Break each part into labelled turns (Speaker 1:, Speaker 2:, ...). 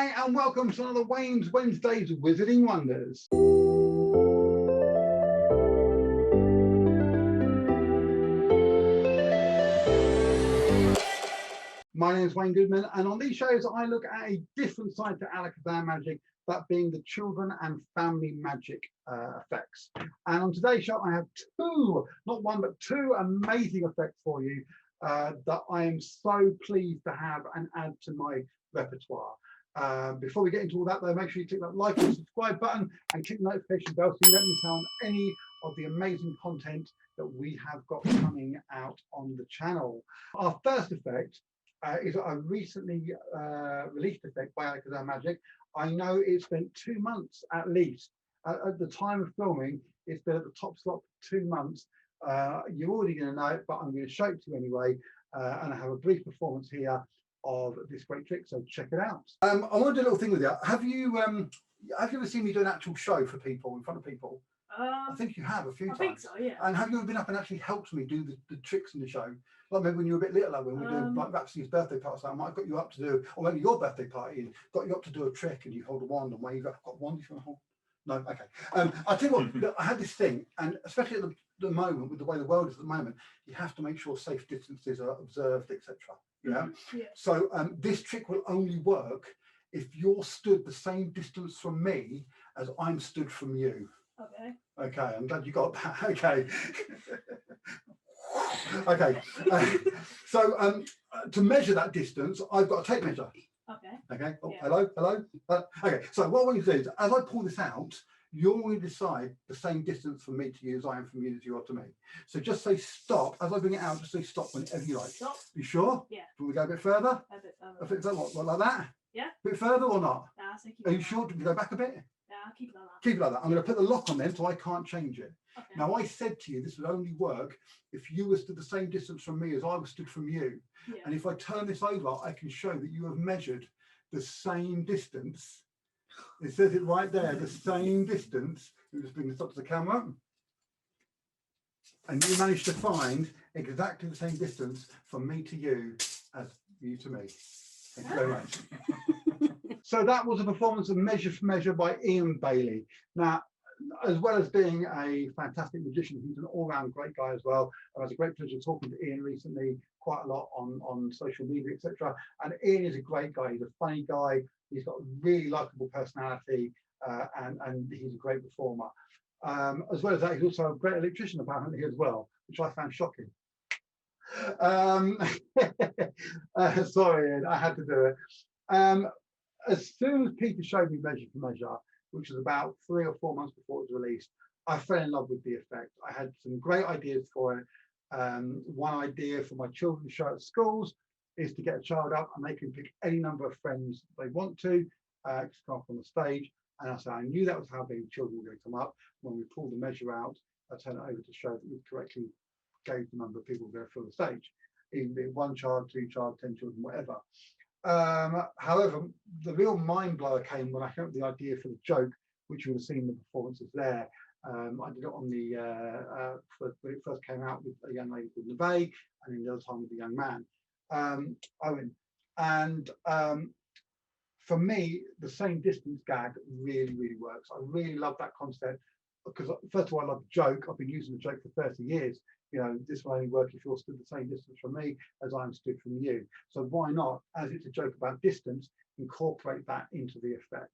Speaker 1: Hi and welcome to another Wayne's Wednesday's Wizarding Wonders. My name is Wayne Goodman, and on these shows I look at a different side to Alakazam Magic, that being the children and family magic effects. And on today's show I have two, not one but two amazing effects for you that I am so pleased to have and add to my repertoire. Before we get into all that though, make sure you click that like and subscribe button and click the notification bell so you don't miss out on any of the amazing content that we have got coming out on the channel. Our first effect is a recently released effect by Alakazam Magic. I know it's been 2 months at least. At the time of filming, it's been at the top slot for 2 months. You're already going to know it, but I'm going to show it to you anyway. And I have a brief performance here of this great trick, so check it out. I want to do a little thing with you. Have you ever seen me do an actual show for people, in front of people? I think you have a few times. I think
Speaker 2: so, yeah.
Speaker 1: And have you ever been up and actually helped me do the tricks in the show? Like maybe when you were a bit littler, when we were doing like Rhapsody's birthday party, so I might have got you up to do, or maybe your birthday party, and got you up to do a trick and you hold a wand and wave. Got a wand if you want to hold? No, okay. I'll tell you what, look, I had this thing, and especially at the moment, with the way the world is at the moment, you have to make sure safe distances are observed, etc. Yeah?
Speaker 2: Yeah.
Speaker 1: So this trick will only work if you're stood the same distance from me as I'm stood from you.
Speaker 2: Okay.
Speaker 1: Okay, I'm glad you got that. Okay. Okay. So to measure that distance, I've got a tape measure.
Speaker 2: Okay.
Speaker 1: Okay. Oh,
Speaker 2: yeah.
Speaker 1: Hello. Okay. So what I want you to do is, as I pull this out, you're going to decide the same distance from me to you as I am from you as you are to me. So just say stop as I bring it out. Just say stop whenever you like.
Speaker 2: Stop.
Speaker 1: You sure?
Speaker 2: Yeah.
Speaker 1: Can we go a bit further?
Speaker 2: A bit further.
Speaker 1: I think so. What, like that?
Speaker 2: Yeah.
Speaker 1: A bit further or not?
Speaker 2: Nah, I think
Speaker 1: Are you sure? Can we go back a bit?
Speaker 2: Yeah, I'll keep it like that.
Speaker 1: Keep it like that. I'm going to put the lock on then so I can't change it.
Speaker 2: Okay.
Speaker 1: Now, I said to you this would only work if you were stood the same distance from me as I was stood from you.
Speaker 2: Yeah.
Speaker 1: And if I turn this over, I can show that you have measured the same distance. It says it right there, the same distance. Let me just bring this up to the camera. And you managed to find exactly the same distance from me to you as you to me. Thank you very much. So that was a performance of Measure for Measure by Ian Bailey. Now, as well as being a fantastic magician, he's an all-round great guy as well. I had a great pleasure talking to Ian recently, quite a lot on social media, etc. And Ian is a great guy. He's a funny guy. He's got a really likable personality, and he's a great performer. As well as that, he's also a great electrician apparently as well, which I found shocking. Sorry, Ian, I had to do it. As soon as Peter showed me Measure for Measure, which was about 3 or 4 months before it was released, I fell in love with the effect. I had some great ideas for it. One idea for my children's show at schools is to get a child up and they can pick any number of friends they want to come up on the stage. And I said I knew that was how many children were going to come up. When we pulled the measure out, I turned it over to show that we correctly gave the number of people going to fill the stage, even be it 1 child, 2 child, 10 children, whatever. However, the real mind blower came when I came up with the idea for the joke, which you would have seen the performances there. I did it on the when it first came out with a young lady called Neve, and then the other time with a young man, Owen. And for me, the same distance gag really works. I really love that concept because, first of all, I love the joke. I've been using the joke for 30 years. You know, this will only work if you're stood the same distance from me as I'm stood from you. So why not, as it's a joke about distance, incorporate that into the effect.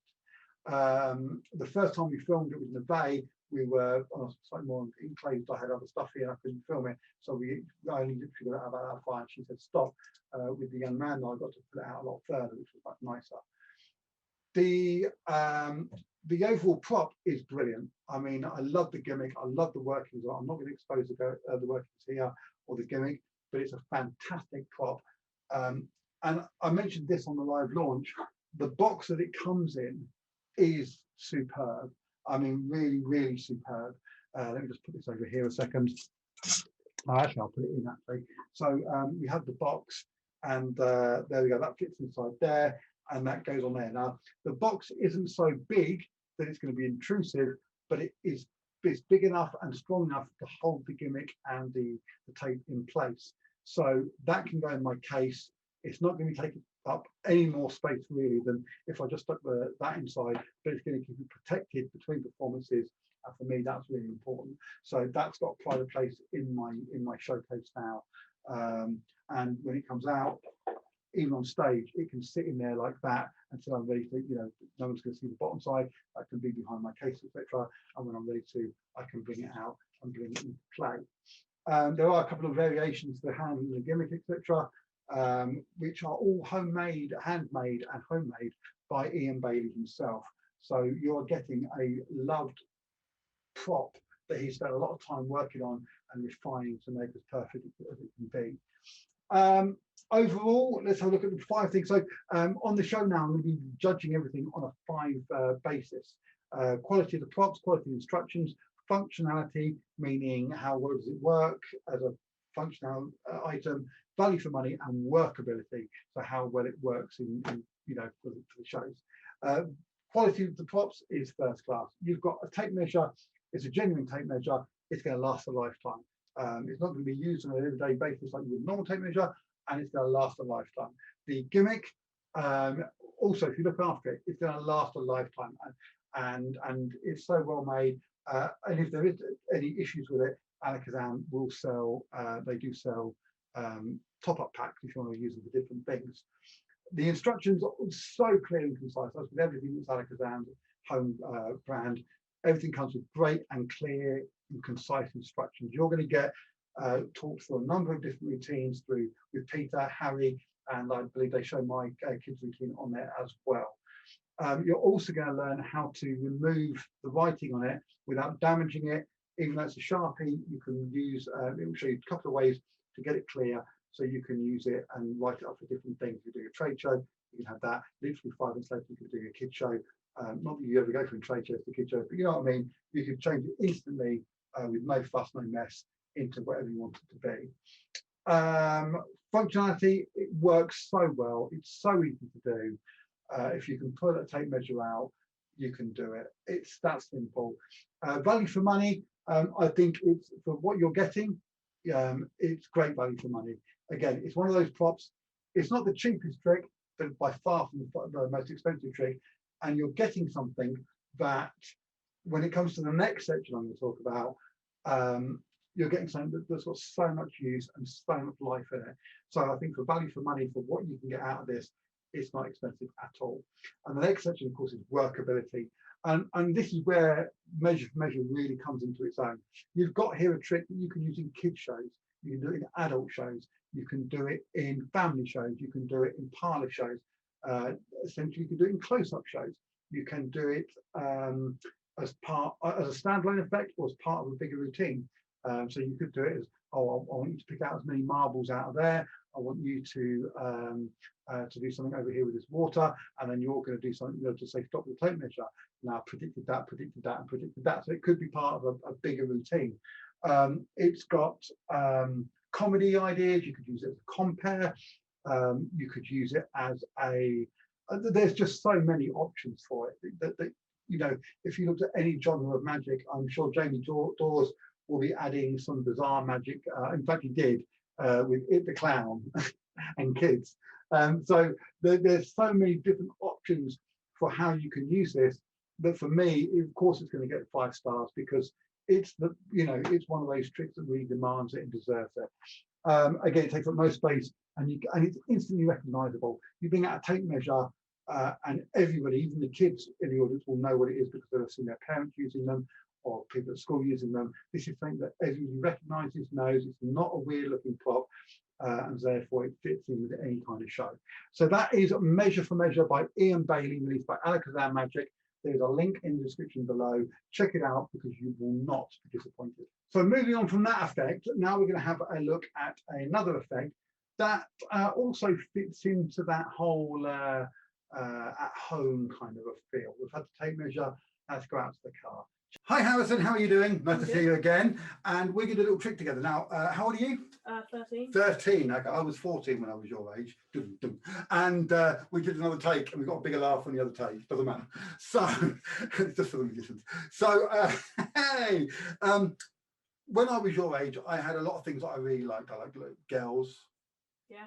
Speaker 1: The first time we filmed it with Neve, we were on a slightly more enclosed. I had other stuff here and I couldn't film it. So I only literally got about that far and she said stop. With the young man, I got to put it out a lot further, which was much nicer. The overall prop is brilliant. I mean, I love the gimmick. I love the workings. I'm not going to expose the workings here or the gimmick, but it's a fantastic prop. And I mentioned this on the live launch. The box that it comes in is superb. I mean, really superb. Let me just put this over here a second. Oh, actually, I'll put it in actually. So we have the box, and there we go. That fits inside there. And that goes on there. Now, the box isn't so big that it's going to be intrusive, but it's big enough and strong enough to hold the gimmick and the tape in place. So that can go in my case. It's not going to be up any more space really than if I just stuck that inside, but it's going to keep it protected between performances. And for me, that's really important. So that's got a pride of place in my showcase now. And when it comes out, even on stage, it can sit in there like that until I'm ready to, no one's going to see the bottom side. I can be behind my case, etc. And when I'm ready to, I can bring it out and bring it into play. There are a couple of variations to the handle and the gimmick, etc., which are all handmade and homemade by Ian Bailey himself. So you're getting a loved prop that he spent a lot of time working on and refining to make as perfect as it can be. Overall, let's have a look at the 5 things. So on the show now, I'm going to be judging everything on a 5 basis. Quality of the props, quality of instructions, functionality, meaning how well does it work as a functional item, value for money, and workability, so how well it works in for the shows. Quality of the props is first class. You've got a tape measure. It's a genuine tape measure. It's going to last a lifetime. It's not going to be used on an everyday basis like with a normal tape measure, and it's going to last a lifetime. The gimmick, also, if you look after it, it's going to last a lifetime, and it's so well made. And if there is any issues with it, Alakazam will sell. They do sell top-up packs if you want to use them for different things. The instructions are so clear and concise. That's with everything that's Alakazam's home brand. Everything comes with great and clear and concise instructions. You're going to get talked through a number of different routines with Peter, Harry, and I believe they show my kids' routine on there as well. You're also going to learn how to remove the writing on it without damaging it. Even though it's a Sharpie, you can use, it will show you a couple of ways to get it clear, so you can use it and write it up for different things. If you're doing a trade show, you can have that. Literally 5 minutes later, you can do a kid show. Not that you ever go from trade shows to kid shows, but you know what I mean? You can change it instantly with no fuss, no mess, into whatever you want it to be. Functionality, it works so well. It's so easy to do. If you can pull a tape measure out, you can do it. It's that simple. Value for money, I think it's for what you're getting. It's great value for money. Again, it's one of those props. It's not the cheapest trick, but by far from the most expensive trick. And you're getting something that, when it comes to the next section I'm going to talk about, you're getting something that's got so much use and so much life in it. So I think for value for money, for what you can get out of this, it's not expensive at all. And the next section, of course, is workability. And this is where measure for measure really comes into its own. You've got here a trick that you can use in kids shows. You can do it in adult shows. You can do it in family shows. You can do it in parlor shows. Essentially, you can do it in close-up shows. You can do it as a standalone effect or as part of a bigger routine. So you could do it as, oh, I want you to pick out as many marbles out of there. I want you to do something over here with this water, and then you're going to do something, to say stop the tape measure. Now predicted that, and predicted that. So it could be part of a bigger routine. It's got comedy ideas. You could use it as a compare. You could use it as a. There's just so many options for it. That if you looked at any genre of magic, I'm sure Jamie Dawes will be adding some bizarre magic. In fact, he did with It the Clown and kids. So there's so many different options for how you can use this. But for me, of course, it's going to get 5 stars because it's it's one of those tricks that really demands it and deserves it. Again, it takes up no space, and it's instantly recognizable. You bring out a tape measure, and everybody, even the kids in the audience, will know what it is because they've seen their parents using them or people at school using them. This is something that everybody recognizes, knows. It's not a weird looking prop, and therefore it fits in with any kind of show. So that is Measure for Measure by Ian Bailey, released by Alakazam Magic. There's a link in the description below. Check it out because you will not be disappointed. So moving on from that effect, now we're going to have a look at another effect that also fits into that whole at home kind of a feel. We've had the tape measure. Let's go out to the car. Hi Harrison, how are you doing? Nice to see you again. And we're going to do a little trick together. Now, how old are you?
Speaker 2: 13.
Speaker 1: 13. Okay. I was 14 when I was your age. And we did another take and we got a bigger laugh on the other take. Doesn't matter. So, just for the musicians. So, hey, when I was your age, I had a lot of things that I really liked. I liked girls.
Speaker 2: Yeah.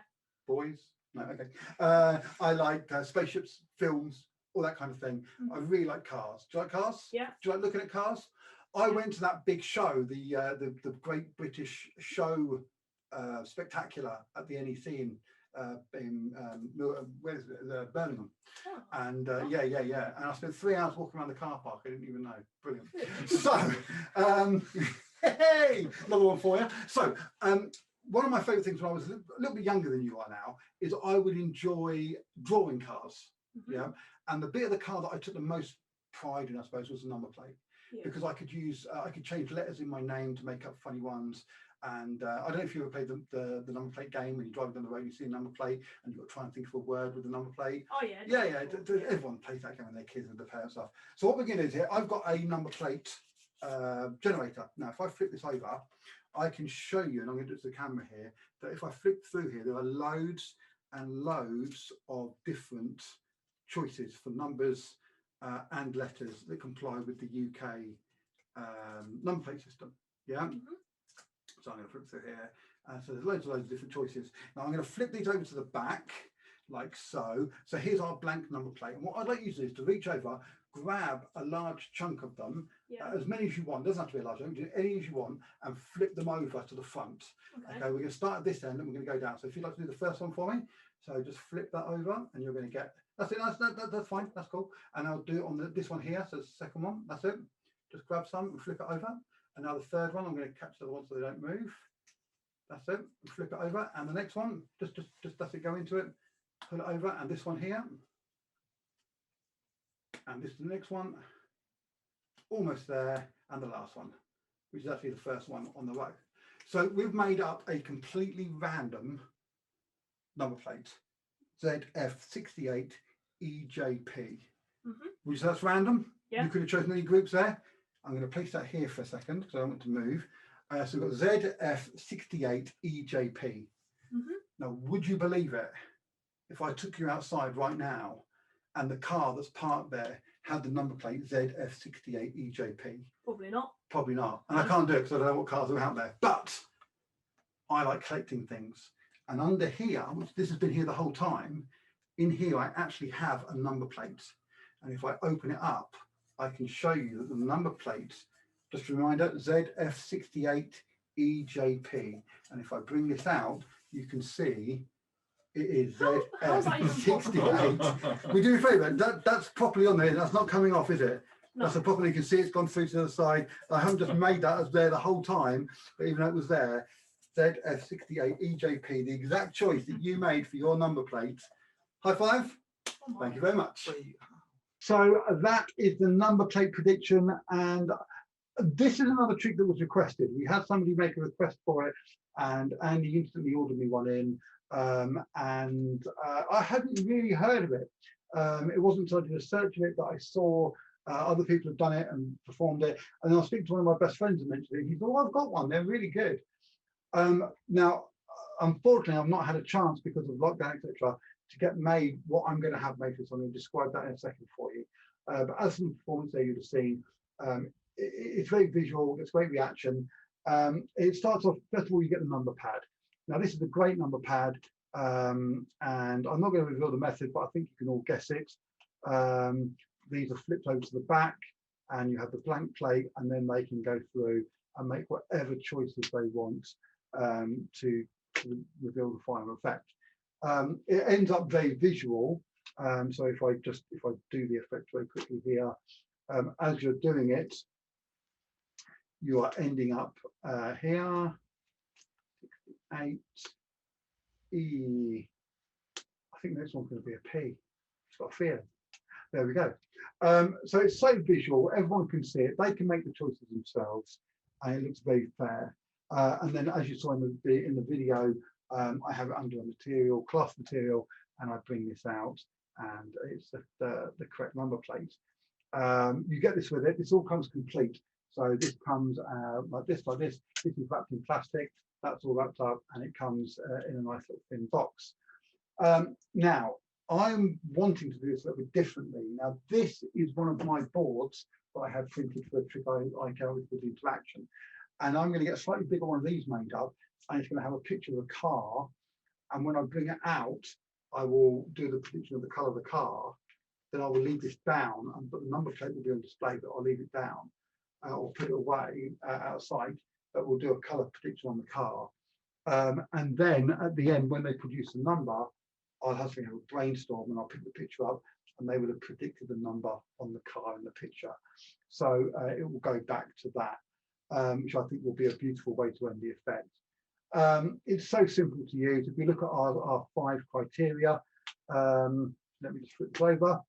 Speaker 1: Boys. No, okay. I like spaceships, films, all that kind of thing. I really like cars. Do you like cars?
Speaker 2: Yeah.
Speaker 1: Do you like looking at cars? I went to that big show, the Great British Show Spectacular at the NEC in where is it? Birmingham.
Speaker 2: Oh.
Speaker 1: And yeah. And I spent 3 hours walking around the car park. I didn't even know. Brilliant. So, hey, another one for you. So, one of my favourite things when I was a little bit younger than you are now is I would enjoy drawing cars. Yeah. And the bit of the car that I took the most pride in, I suppose, was the number plate. Yeah. Because I could use, I could change letters in my name to make up funny ones. And I don't know if you ever played the number plate game when you're driving down the road and you see a number plate and you've got to try and think of a word with the number plate.
Speaker 2: Oh yeah.
Speaker 1: Yeah. Everyone plays that game when they're kids and the parents stuff. So what we're going to do is here, I've got a number plate generator. Now, if I flip this over, I can show you, and I'm going to do it to the camera here, that if I flip through here, there are loads and loads of different choices for numbers and letters that comply with the UK number plate system. Yeah. So I'm going to flip through here. So there's loads of different choices. Now I'm going to flip these over to the back, like so. So here's our blank number plate. And what I'd like you to do is to reach over, grab a large chunk of them, as many as you want. It doesn't have to be a large chunk, any as you want, and flip them over to the front. Okay, we're going to start at this end and we're going to go down. So if you'd like to do the first one for me, so just flip that over and you're going to get, that's it, that's fine, that's cool. And I'll do it on this one here, so it's the second one, that's it. Just grab some and flip it over. And now the third one, I'm going to catch the other one so they don't move. That's it, and flip it over. And the next one, just that's it, go into it, pull it over. And this one here. And this is the next one, almost there. And the last one, which is actually the first one on the row. So we've made up a completely random number plate, ZF68EJP, which that's random. Yeah. You could have chosen any groups there. I'm going to place that here for a second because I don't want to move. So we've got ZF68EJP. Now, would you believe it if I took you outside right now and the car that's parked there had the number plate ZF68EJP?
Speaker 2: Probably not.
Speaker 1: Probably not. And I can't do it because I don't know what cars are out there. But I like collecting things. And under here, which this has been here the whole time, in here I actually have a number plate. And if I open it up, I can show you that the number plate, just a reminder, ZF68EJP. And if I bring this out, you can see it is ZF68. We do me a favour, that's properly on there. That's not coming off, is it? No. That's a properly, you can see it's gone through to the side. I haven't just made that as there the whole time, but even though it was there, ZF68EJP, the exact choice that you made for your number plate. High five. Oh, thank you very much. So that is the number plate prediction, and this is another trick that was requested. We had somebody make a request for it, and Andy instantly ordered me one in, and I hadn't really heard of it. It wasn't until I did a search of it that I saw other people have done it and performed it, and then I was speaking to one of my best friends and mentioned it. He said, "Oh, I've got one. They're really good." Now, unfortunately, I've not had a chance because of lockdown, etc., to get made what I'm going to have made for this. I'm going to describe that in a second for you. But as some performance there you'd have seen, it's very visual, it's great reaction. It starts off, first of all, you get the number pad. Now, this is a great number pad, and I'm not going to reveal the method, but I think you can all guess it. These are flipped over to the back, and you have the blank plate, and then they can go through and make whatever choices they want to reveal the final effect. It ends up very visual. So if I do the effect very quickly here, as you're doing it, you are ending up here. 68 E. I think this one's going to be a P. It's got a fear. There we go. So it's so visual. Everyone can see it. They can make the choices themselves, and it looks very fair. And then, as you saw in the video, I have it under a material, cloth material, and I bring this out, and it's the correct number plate. You get this with it. This all comes complete. So this comes like this, like this. This is wrapped in plastic. That's all wrapped up, and it comes in a nice little thin box. Now, I'm wanting to do this a little bit differently. Now, this is one of my boards that I had printed for a trick I carry with into action. And I'm going to get a slightly bigger one of these made up, and it's going to have a picture of a car. And when I bring it out, I will do the prediction of the colour of the car. Then I will leave this down, but the number plate will be on display, but I'll leave it down or put it away outside. But we'll do a colour prediction on the car. And then at the end, when they produce the number, I'll have to have a brainstorm and I'll pick the picture up and they would have predicted the number on the car in the picture. So it will go back to that, which I think will be a beautiful way to end the effect. It's so simple to use. If you look at our 5 criteria, let me just flip this over.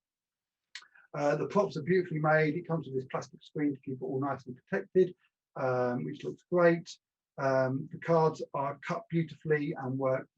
Speaker 1: The props are beautifully made. It comes with this plastic screen to keep it all nice and protected, which looks great. The cards are cut beautifully and work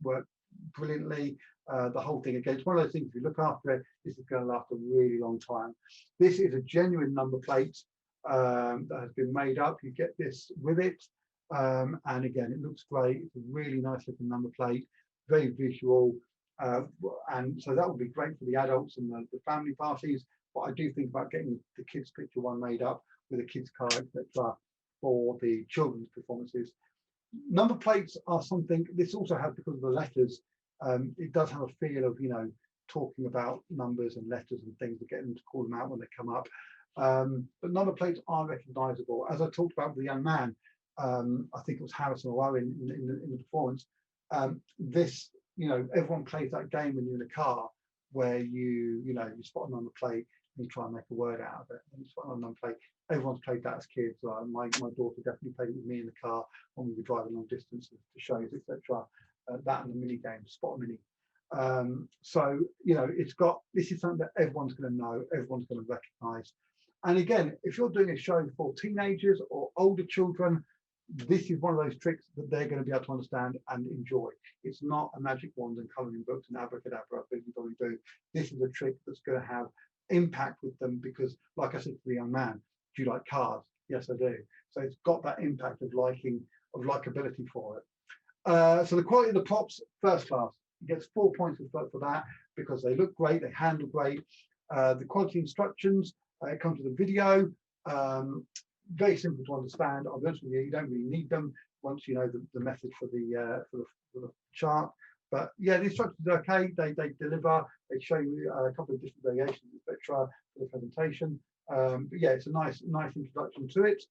Speaker 1: brilliantly. The whole thing, again, it's one of those things, if you look after it, this is going to last a really long time. This is a genuine number plate that has been made up. You get this with it. And again, it looks great. It's a really nice looking number plate, very visual. And so that would be great for the adults and the family parties. But I do think about getting the kids' picture one made up with a kids' card, etc., for the children's performances. Number plates are something, this also has, because of the letters, it does have a feel of, you know, talking about numbers and letters and things, to get them to call them out when they come up. But number plates are recognisable. As I talked about with the young man, I think it was Harrison or Owen in the performance. This, you know, everyone plays that game when you're in a car where you spot a number plate and you try and make a word out of it. And you spot a number plate. Everyone's played that as kids. My daughter definitely played it with me in the car when we were driving long distances to shows, etc. That and the mini game, spot a mini. So, you know, this is something that everyone's going to know, everyone's going to recognise. And again, if you're doing a show for teenagers or older children, this is one of those tricks that they're going to be able to understand and enjoy. It's not a magic wand and colouring books and abracadabra, bibbidi-bobbidi-boo. This is a trick that's going to have impact with them because, like I said to the young man, do you like cars? Yes, I do. So it's got that impact of likability for it. So the quality of the props, first class. It gets 4 points for that because they look great, they handle great. The quality instructions, it comes with a video. Very simple to understand. I'll be honest with you, you don't really need them once you know the method for the chart. But yeah, the instructions are okay. They deliver. They show you a couple of different variations, etc., for the presentation. But yeah, it's a nice introduction to it.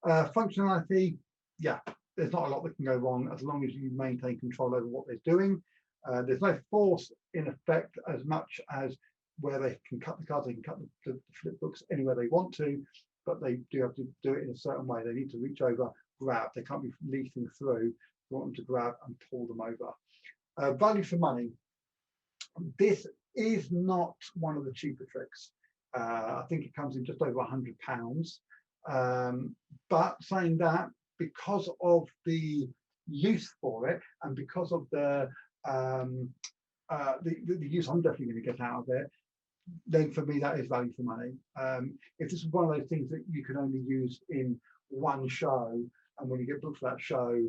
Speaker 1: Functionality, yeah, there's not a lot that can go wrong as long as you maintain control over what they're doing. There's no force in effect as much as where they can cut the cards, they can cut the flip books anywhere they want to, but they do have to do it in a certain way. They need to reach over, grab. They can't be leafing through. You want them to grab and pull them over. Value for money. This is not one of the cheaper tricks. I think it comes in just over £100. But saying that, because of the use for it and because of the use I'm definitely going to get out of it, then for me that is value for money. If this is one of those things that you can only use in one show, and when you get booked for that show,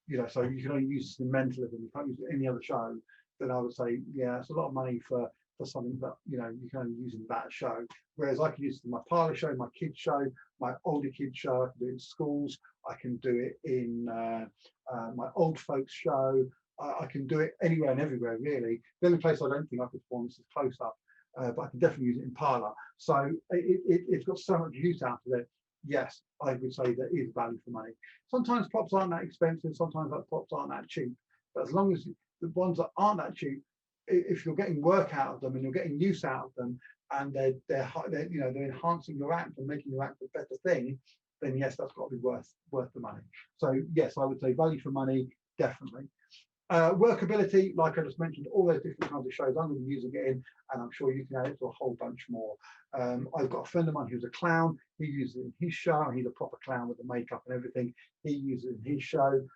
Speaker 1: you know, so you can only use it in mentalism, you can't use it in any other show, then I would say, yeah, it's a lot of money for something that, you know, you can only use in that show. Whereas I can use it in my parlour show, my kids show, my older kids show, I can do it in schools, I can do it in my old folks show, I can do it anywhere and everywhere really. The only place I don't think I could perform this is close up, but I can definitely use it in parlour. So it's got so much use out of it. Yes, I would say there is value for money. Sometimes props aren't that expensive, sometimes props aren't that cheap, but as long as the ones that aren't that cheap, if you're getting work out of them and you're getting use out of them, and they're you know, they're enhancing your act and making your act a better thing, then yes, that's got to be worth the money. So yes, I would say value for money, definitely. Workability, like I just mentioned, all those different kinds of shows I'm going to be using it in, and I'm sure you can add it to a whole bunch more. I've got a friend of mine who's a clown. He uses it in his show, and he's a proper clown with the makeup and everything. He uses it in his show.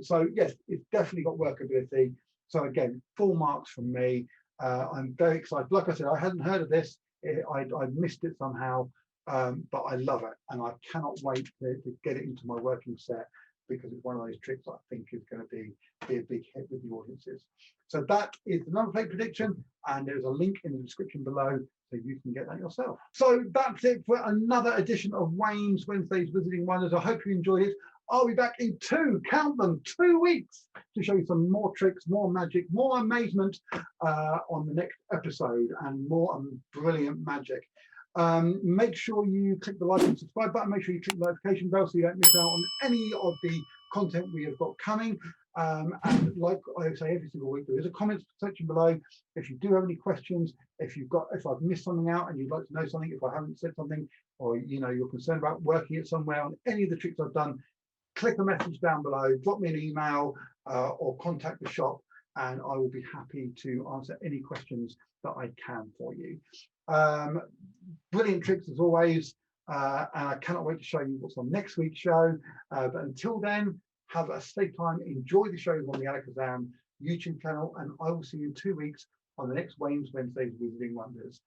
Speaker 1: So yes, it's definitely got workability. So again, full marks from me. I'm very excited. Like I said, I hadn't heard of this. I missed it somehow, but I love it, and I cannot wait to get it into my working set, because it's one of those tricks I think is going to be a big hit with the audiences. So that is the number plate prediction, and there's a link in the description below so you can get that yourself. So that's it for another edition of Wayne's Wednesdays Visiting Wonders. I hope you enjoyed it. I'll be back in count them, 2 weeks to show you some more tricks, more magic, more amazement on the next episode, and more brilliant magic. Make sure you click the like and subscribe button. Make sure you click the notification bell so you don't miss out on any of the content we have got coming. And like I say every single week, there is a comments section below. If you do have any questions, if I've missed something out and you'd like to know something, if I haven't said something, or you're concerned about working it somewhere on any of the tricks I've done, click the message down below, drop me an email, or contact the shop, and I will be happy to answer any questions that I can for you. Brilliant tricks as always, and I cannot wait to show you what's on next week's show. But until then, have a safe time, enjoy the shows on the Alakazam YouTube channel, and I will see you in 2 weeks on the next Wayne's Wednesdays Wizarding Wonders.